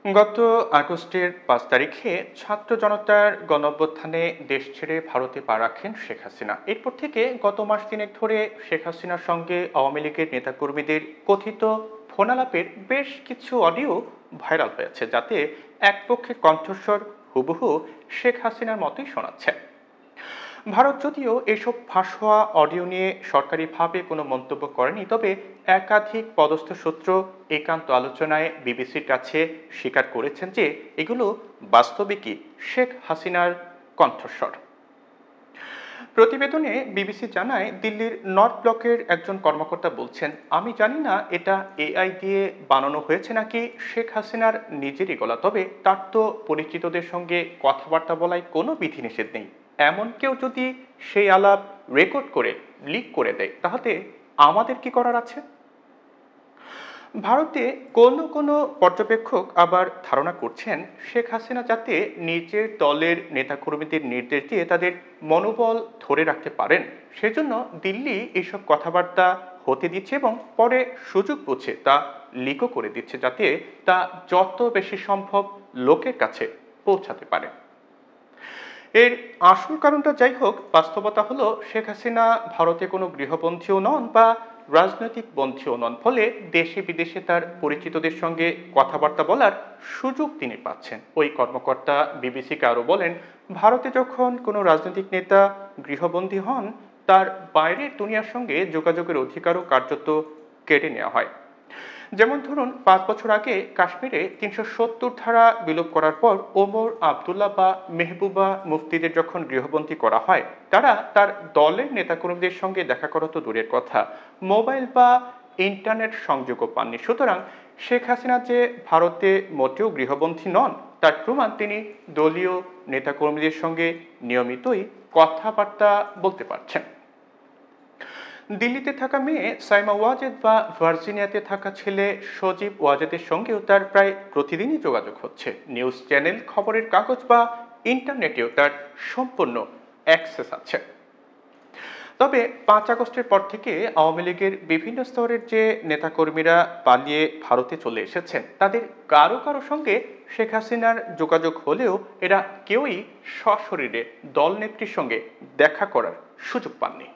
গত আগস্টের ৫ তারিখে ছাত্র জনতার গণঅভ্যুত্থানে দেশ ছেড়ে ভারতে পা রাখেন শেখ হাসিনা। এরপর থেকে গত মাস তিনেক ধরে শেখ হাসিনার সঙ্গে আওয়ামী লীগের নেতাকর্মীদের কথিত ফোনালাপের বেশ কিছু অডিও ভাইরাল হয়েছে, যাতে এক পক্ষের কণ্ঠস্বর হুবহু শেখ হাসিনার মতোই শোনাচ্ছে। ভারত যদিও এসব ফাঁস হওয়া অডিও নিয়ে সরকারিভাবে কোনো মন্তব্য করেনি, তবে একাধিক পদস্থ সূত্র একান্ত আলোচনায় বিবিসির কাছে স্বীকার করেছেন যে এগুলো বাস্তবিকই শেখ হাসিনার কণ্ঠস্বর। প্রতিবেদনে বিবিসি জানায়, দিল্লির নর্থ ব্লকের একজন কর্মকর্তা বলছেন, আমি জানি না এটা এআই দিয়ে বানানো হয়েছে নাকি শেখ হাসিনার নিজেরই গলা, তবে তার তো পরিচিতদের সঙ্গে কথাবার্তা বলায় কোনো বিধিনিষেধ নেই। এমন কেউ যদি সেই আলাপ রেকর্ড করে লিক করে দেয়, তাহলে আমাদের কি করার আছে? ভারতে কোনো কোনো পর্যবেক্ষক আবার ধারণা করছেন, শেখ হাসিনা যাতে নিজের দলের নেতাকর্মীদের নির্দেশ দিয়ে তাদের মনোবল ধরে রাখতে পারেন, সেজন্য দিল্লি এইসব কথাবার্তা হতে দিচ্ছে এবং পরে সুযোগ বুঝে তা লিকও করে দিচ্ছে, যাতে তা যত বেশি সম্ভব লোকের কাছে পৌঁছাতে পারে। এর আসল কারণটা যাই হোক, বাস্তবতা হলো শেখ হাসিনা ভারতে কোনো গৃহবন্দীও নন বা রাজনৈতিক বন্দীও নন, ফলে দেশে বিদেশে তার পরিচিতদের সঙ্গে কথাবার্তা বলার সুযোগ তিনি পাচ্ছেন। ওই কর্মকর্তা বিবিসিকে আরও বলেন, ভারতে যখন কোনো রাজনৈতিক নেতা গৃহবন্দী হন, তার বাইরের দুনিয়ার সঙ্গে যোগাযোগের অধিকারও কার্যত কেড়ে নেওয়া হয়। যেমন ধরুন, ৫ বছর আগে কাশ্মীরে ৩৭০ ধারা বিলোপ করার পর ওমর আবদুল্লাহ বা মেহবুবা মুফতিদের যখন গৃহবন্দী করা হয়, তারা তার দলের নেতাকর্মীদের সঙ্গে দেখা করা তো দূরের কথা, মোবাইল বা ইন্টারনেট সংযোগও পাননি। সুতরাং শেখ হাসিনা যে ভারতে মোটেও গৃহবন্দী নন, তার প্রমাণ তিনি দলীয় নেতাকর্মীদের সঙ্গে নিয়মিতই কথাবার্তা বলতে পারছেন। দিল্লিতে থাকা মেয়ে সাইমা ওয়াজেদ বা ভার্জিনিয়াতে থাকা ছেলে সজীব ওয়াজেদের সঙ্গেও তার প্রায় প্রতিদিনই যোগাযোগ হচ্ছে। নিউজ চ্যানেল, খবরের কাগজ বা ইন্টারনেটেও তার সম্পূর্ণ অ্যাক্সেস আছে। তবে ৫ আগস্টের পর থেকে আওয়ামী লীগের বিভিন্ন স্তরের যে নেতাকর্মীরা পালিয়ে ভারতে চলে এসেছেন, তাদের কারো কারো সঙ্গে শেখ হাসিনার যোগাযোগ হলেও এরা কেউই সশরীরে দলনেত্রীর সঙ্গে দেখা করার সুযোগ পাননি।